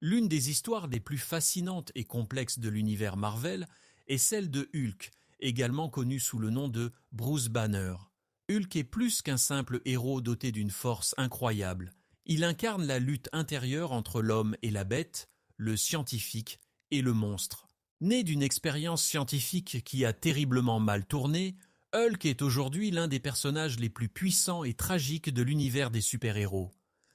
L'une des histoires les plus fascinantes et complexes de l'univers Marvel est celle de Hulk, également connu sous le nom de Bruce Banner. Hulk est plus qu'un simple héros doté d'une force incroyable. Il incarne la lutte intérieure entre l'homme et la bête, le scientifique et le monstre. Né d'une expérience scientifique qui a terriblement mal tourné, Hulk est aujourd'hui l'un des personnages les plus puissants et tragiques de l'univers des super-héros.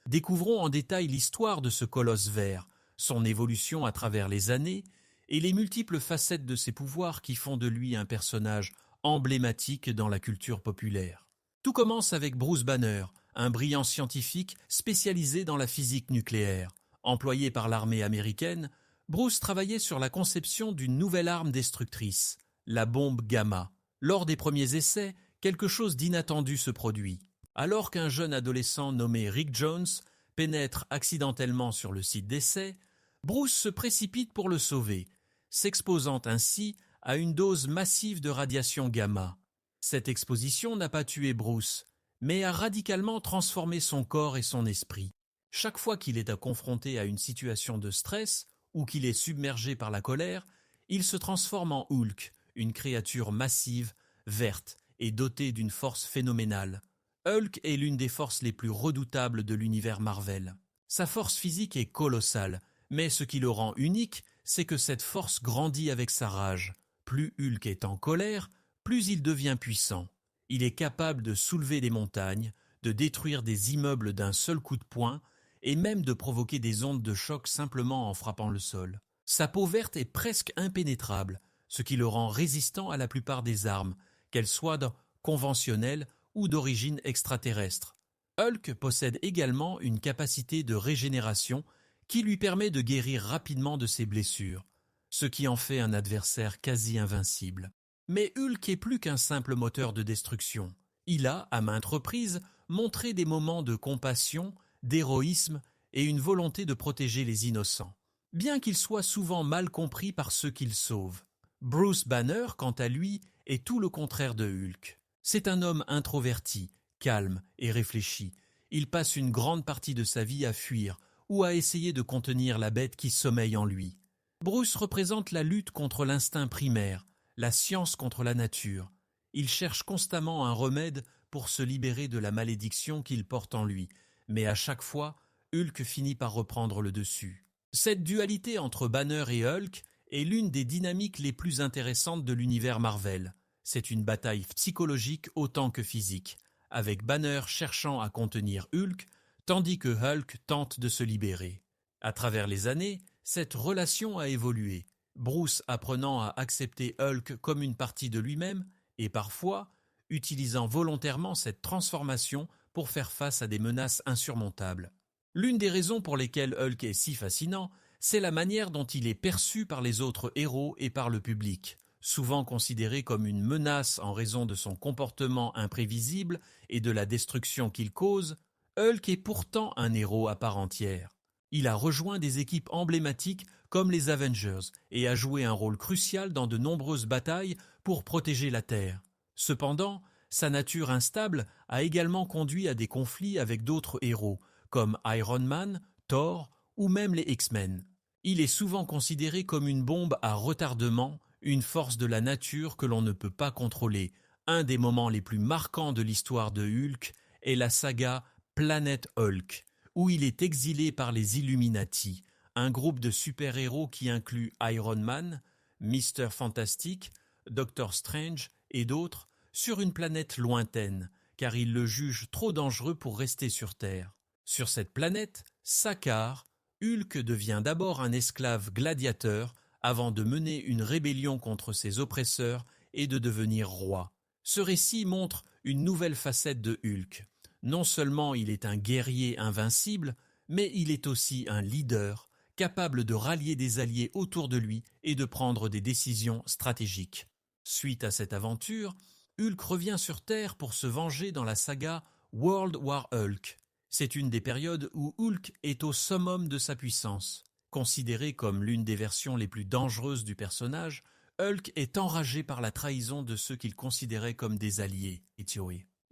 Découvrons en détail l'histoire de ce colosse vert, son évolution à travers les années et les multiples facettes de ses pouvoirs qui font de lui un personnage emblématique dans la culture populaire. Tout commence avec Bruce Banner, un brillant scientifique spécialisé dans la physique nucléaire. Employé par l'armée américaine, Bruce travaillait sur la conception d'une nouvelle arme destructrice, la bombe gamma. Lors des premiers essais, quelque chose d'inattendu se produit. Alors qu'un jeune adolescent nommé Rick Jones pénètre accidentellement sur le site d'essai, Bruce se précipite pour le sauver, s'exposant ainsi à une dose massive de radiation gamma. Cette exposition n'a pas tué Bruce, mais a radicalement transformé son corps et son esprit. Chaque fois qu'il est confronté à une situation de stress ou qu'il est submergé par la colère, il se transforme en Hulk, une créature massive, verte et dotée d'une force phénoménale. Hulk est l'une des forces les plus redoutables de l'univers Marvel. Sa force physique est colossale, mais ce qui le rend unique, c'est que cette force grandit avec sa rage. Plus Hulk est en colère, plus il devient puissant. Il est capable de soulever des montagnes, de détruire des immeubles d'un seul coup de poing, et même de provoquer des ondes de choc simplement en frappant le sol. Sa peau verte est presque impénétrable, ce qui le rend résistant à la plupart des armes, qu'elles soient conventionnelles ou d'origine extraterrestre. Hulk possède également une capacité de régénération qui lui permet de guérir rapidement de ses blessures, ce qui en fait un adversaire quasi invincible. Mais Hulk est plus qu'un simple moteur de destruction. Il a, à maintes reprises, montré des moments de compassion, d'héroïsme et une volonté de protéger les innocents, bien qu'il soit souvent mal compris par ceux qu'il sauve. Bruce Banner, quant à lui, est tout le contraire de Hulk. C'est un homme introverti, calme et réfléchi. Il passe une grande partie de sa vie à fuir ou à essayer de contenir la bête qui sommeille en lui. Bruce représente la lutte contre l'instinct primaire, la science contre la nature. Il cherche constamment un remède pour se libérer de la malédiction qu'il porte en lui, mais à chaque fois, Hulk finit par reprendre le dessus. Cette dualité entre Banner et Hulk est l'une des dynamiques les plus intéressantes de l'univers Marvel. C'est une bataille psychologique autant que physique, avec Banner cherchant à contenir Hulk, tandis que Hulk tente de se libérer. À travers les années, cette relation a évolué, Bruce apprenant à accepter Hulk comme une partie de lui-même et parfois utilisant volontairement cette transformation pour faire face à des menaces insurmontables. L'une des raisons pour lesquelles Hulk est si fascinant, c'est la manière dont il est perçu par les autres héros et par le public. Souvent considéré comme une menace en raison de son comportement imprévisible et de la destruction qu'il cause, Hulk est pourtant un héros à part entière. Il a rejoint des équipes emblématiques comme les Avengers et a joué un rôle crucial dans de nombreuses batailles pour protéger la Terre. Cependant, sa nature instable a également conduit à des conflits avec d'autres héros, comme Iron Man, Thor ou même les X-Men. Il est souvent considéré comme une bombe à retardement, une force de la nature que l'on ne peut pas contrôler. Un des moments les plus marquants de l'histoire de Hulk est la saga Planète Hulk, où il est exilé par les Illuminati, un groupe de super-héros qui inclut Iron Man, Mr. Fantastic, Doctor Strange et d'autres, sur une planète lointaine, car ils le jugent trop dangereux pour rester sur Terre. Sur cette planète, Sakaar, Hulk devient d'abord un esclave gladiateur avant de mener une rébellion contre ses oppresseurs et de devenir roi. Ce récit montre une nouvelle facette de Hulk. Non seulement il est un guerrier invincible, mais il est aussi un leader, capable de rallier des alliés autour de lui et de prendre des décisions stratégiques. Suite à cette aventure, Hulk revient sur Terre pour se venger dans la saga World War Hulk. C'est une des périodes où Hulk est au summum de sa puissance. Considéré comme l'une des versions les plus dangereuses du personnage, Hulk est enragé par la trahison de ceux qu'il considérait comme des alliés.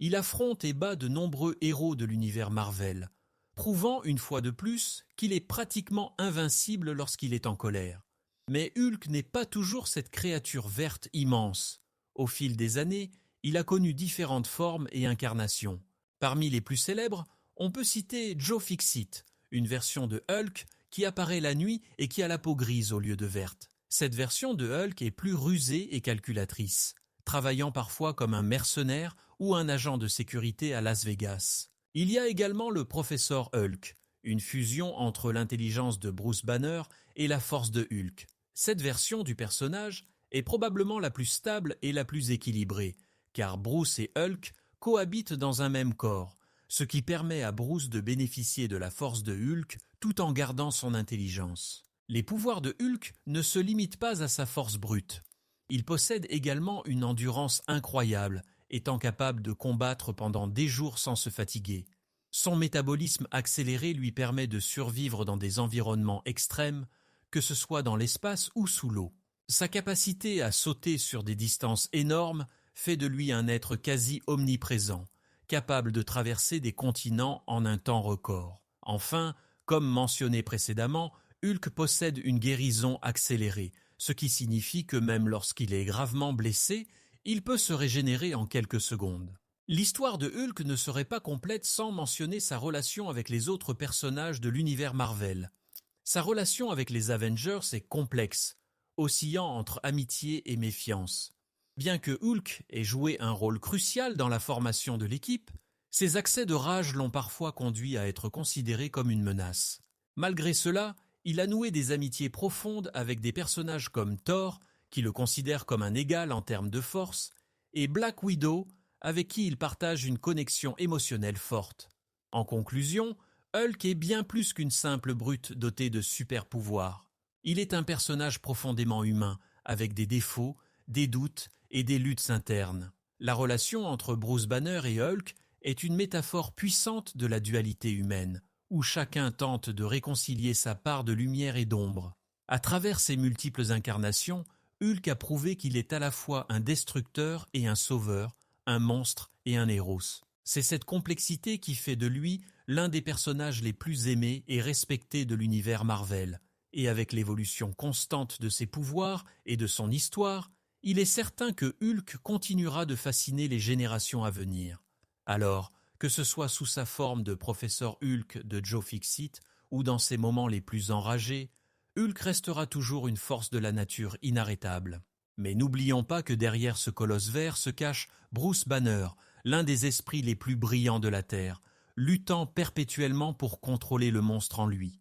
Il affronte et bat de nombreux héros de l'univers Marvel, prouvant une fois de plus qu'il est pratiquement invincible lorsqu'il est en colère. Mais Hulk n'est pas toujours cette créature verte immense. Au fil des années, il a connu différentes formes et incarnations. Parmi les plus célèbres, on peut citer Joe Fixit, une version de Hulk qui apparaît la nuit et qui a la peau grise au lieu de verte. Cette version de Hulk est plus rusée et calculatrice, travaillant parfois comme un mercenaire ou un agent de sécurité à Las Vegas. Il y a également le Professeur Hulk, une fusion entre l'intelligence de Bruce Banner et la force de Hulk. Cette version du personnage est probablement la plus stable et la plus équilibrée, car Bruce et Hulk cohabitent dans un même corps, ce qui permet à Bruce de bénéficier de la force de Hulk tout en gardant son intelligence. Les pouvoirs de Hulk ne se limitent pas à sa force brute. Il possède également une endurance incroyable, étant capable de combattre pendant des jours sans se fatiguer. Son métabolisme accéléré lui permet de survivre dans des environnements extrêmes, que ce soit dans l'espace ou sous l'eau. Sa capacité à sauter sur des distances énormes fait de lui un être quasi omniprésent, capable de traverser des continents en un temps record. Enfin, comme mentionné précédemment, Hulk possède une guérison accélérée, ce qui signifie que même lorsqu'il est gravement blessé, il peut se régénérer en quelques secondes. L'histoire de Hulk ne serait pas complète sans mentionner sa relation avec les autres personnages de l'univers Marvel. Sa relation avec les Avengers est complexe, oscillant entre amitié et méfiance. Bien que Hulk ait joué un rôle crucial dans la formation de l'équipe, ses accès de rage l'ont parfois conduit à être considéré comme une menace. Malgré cela, il a noué des amitiés profondes avec des personnages comme Thor, qui le considère comme un égal en termes de force, et Black Widow, avec qui il partage une connexion émotionnelle forte. En conclusion, Hulk est bien plus qu'une simple brute dotée de super pouvoirs. Il est un personnage profondément humain, avec des défauts, des doutes et des luttes internes. La relation entre Bruce Banner et Hulk est une métaphore puissante de la dualité humaine, où chacun tente de réconcilier sa part de lumière et d'ombre. À travers ses multiples incarnations, Hulk a prouvé qu'il est à la fois un destructeur et un sauveur, un monstre et un héros. C'est cette complexité qui fait de lui l'un des personnages les plus aimés et respectés de l'univers Marvel. Et avec l'évolution constante de ses pouvoirs et de son histoire, il est certain que Hulk continuera de fasciner les générations à venir. Alors, que ce soit sous sa forme de Professeur Hulk de Joe Fixit ou dans ses moments les plus enragés, Hulk restera toujours une force de la nature inarrêtable. Mais n'oublions pas que derrière ce colosse vert se cache Bruce Banner, l'un des esprits les plus brillants de la Terre, luttant perpétuellement pour contrôler le monstre en lui.